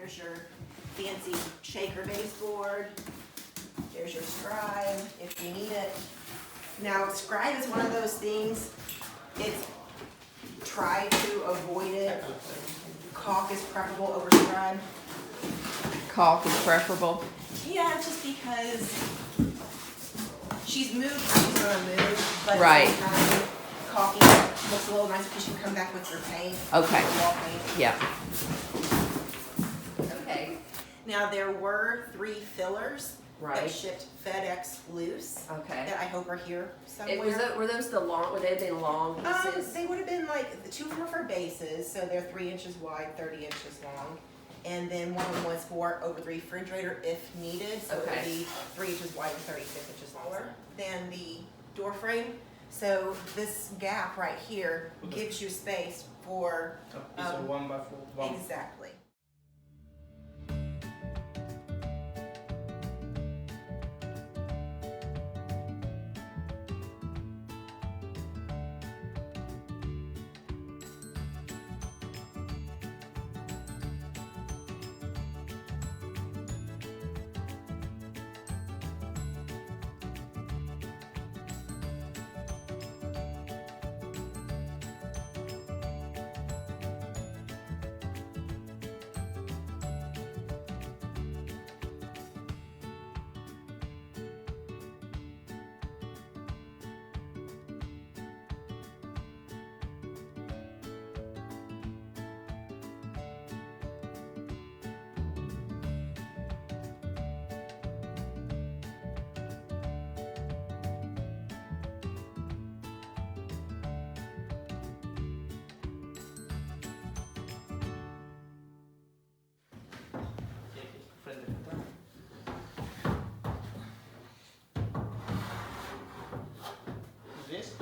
Here's your fancy shaker baseboard. There's your scribe if you need it. Now, scribe is one of those things, it's try to avoid it. Caulk is preferable over scribe. Caulk is preferable. Yeah, just because she's moved how she's gonna move, but right. at the same time, caulking looks a little nicer because you can come back with your paint. Okay. Wall paint. Yeah. Okay. Now there were 3 fillers that Right. shipped FedEx loose. Okay. That I hope are here somewhere. Were those the long? Would they have been long pieces? They would have been like, the 2 of them were for bases, so they're 3 inches wide, 30 inches long. And then one of them was for over the refrigerator if needed, so it would be 3 inches wide and 36 inches longer. Then the door frame. So this gap right here gives you space for It's a 1x4. One. exactly. This?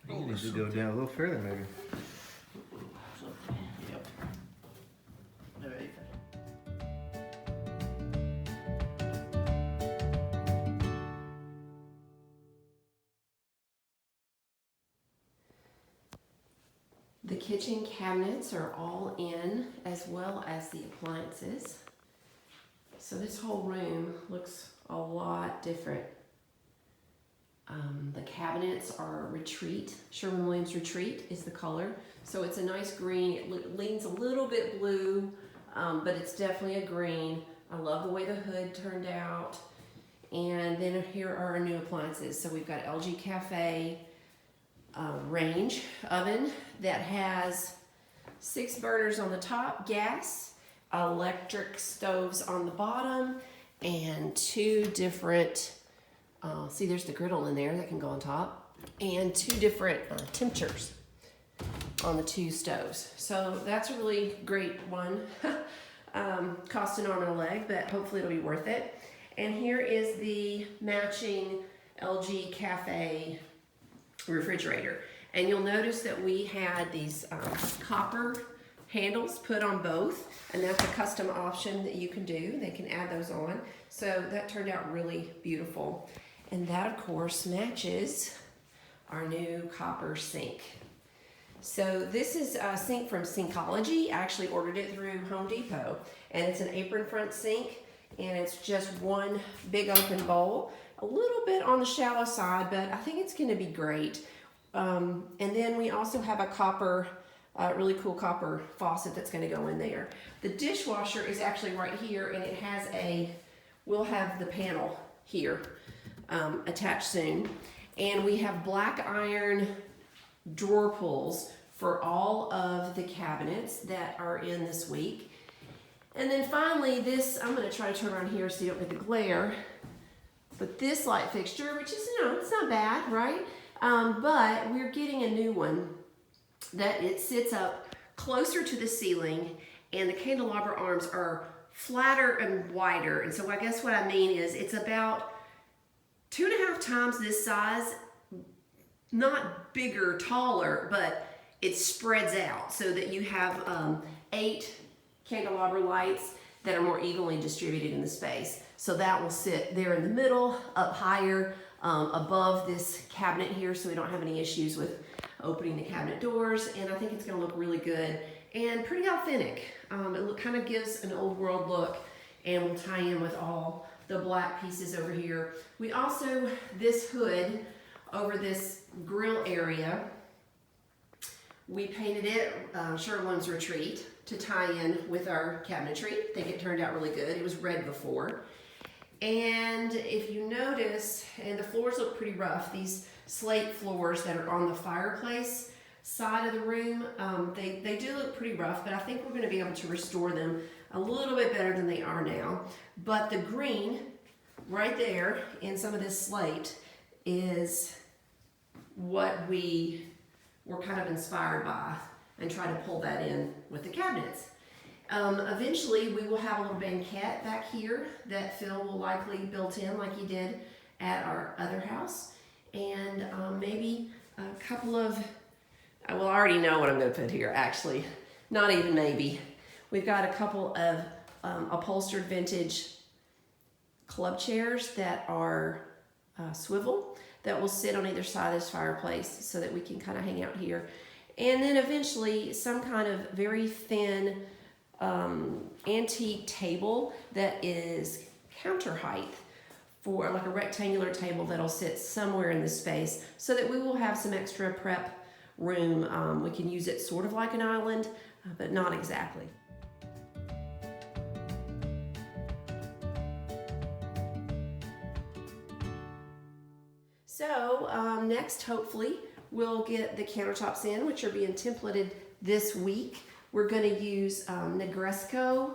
You need to go down a little further, maybe. Yep. Very fair. The kitchen cabinets are all in, as well as the appliances. So this whole room looks a lot different. The cabinets are Retreat. Sherwin-Williams Retreat is the color. So it's a nice green. It leans a little bit blue, but it's definitely a green. I love the way the hood turned out. And then here are our new appliances. So we've got LG Cafe range oven that has 6 burners on the top, gas, electric stoves on the bottom, and 2 different, see there's the griddle in there that can go on top, and 2 different temperatures on the 2 stoves. So that's a really great one. Cost an arm and a leg, but hopefully it'll be worth it. And here is the matching LG Cafe refrigerator. And you'll notice that we had these copper handles put on both, and that's a custom option that you can do. They can add those on. So that turned out really beautiful. And that, of course, matches our new copper sink. So this is a sink from Syncology. I actually ordered it through Home Depot, and it's an apron front sink, and it's just one big open bowl. A little bit on the shallow side, but I think it's gonna be great. And then we also have a copper, really cool copper faucet that's gonna go in there. The dishwasher is actually right here, and it has we'll have the panel here attached soon. And we have black iron drawer pulls for all of the cabinets that are in this week. And then finally this, I'm gonna try to turn around here so you don't get the glare, but this light fixture, which is, it's not bad, right? But we're getting a new one that it sits up closer to the ceiling, and the candelabra arms are flatter and wider. And so I guess what I mean is it's about 2.5 times this size, not bigger, taller, but it spreads out so that you have 8 candelabra lights that are more evenly distributed in the space. So that will sit there in the middle, up higher. above this cabinet here so we don't have any issues with opening the cabinet doors, and I think it's gonna look really good and pretty authentic. It kind of gives an old world look and will tie in with all the black pieces over here. We also, this hood over this grill area, we painted it Sherwin's Retreat to tie in with our cabinetry. I think it turned out really good. It was red before. And if you notice, and the floors look pretty rough, these slate floors that are on the fireplace side of the room, they do look pretty rough, but I think we're gonna be able to restore them a little bit better than they are now. But the green right there in some of this slate is what we were kind of inspired by and try to pull that in with the cabinets. Eventually we will have a little banquette back here that Phil will likely build in like he did at our other house. And maybe a couple of, well, I already know what I'm gonna put here actually, not even maybe. We've got a couple of upholstered vintage club chairs that are swivel that will sit on either side of this fireplace so that we can kind of hang out here. And then eventually some kind of very thin antique table that is counter height for like a rectangular table that'll sit somewhere in this space so that we will have some extra prep room. We can use it sort of like an island, but not exactly. So next, hopefully, we'll get the countertops in, which are being templated this week. We're going to use Negresco.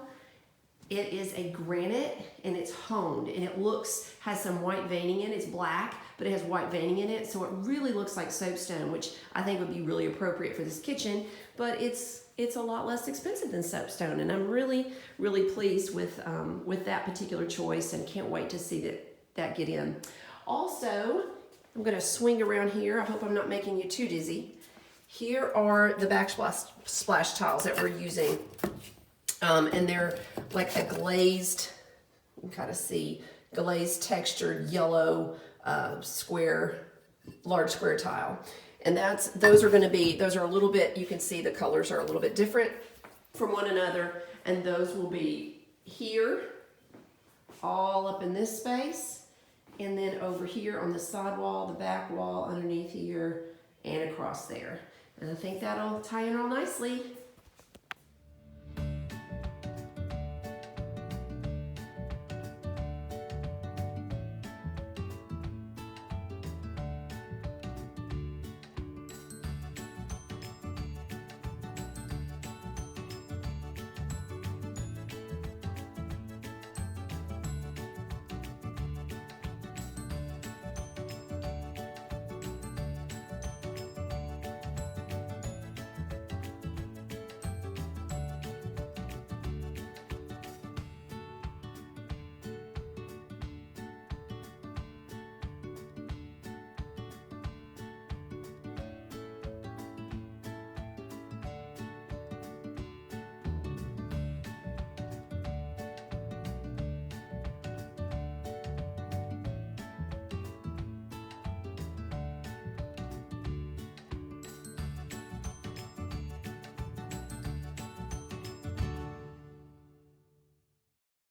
It is a granite and it's honed and it has some white veining in it. It's black, but it has white veining in it. So it really looks like soapstone, which I think would be really appropriate for this kitchen, but it's a lot less expensive than soapstone. And I'm really, really pleased with that particular choice and can't wait to see that get in. Also, I'm going to swing around here. I hope I'm not making you too dizzy. Here are the Backsplash tiles that we're using. And they're like a glazed, you can kind of see, glazed textured yellow large square tile. And those are a little bit, you can see the colors are a little bit different from one another. And those will be here, all up in this space. And then over here on the side wall, the back wall, underneath here, and across there. And I think that'll tie in real nicely.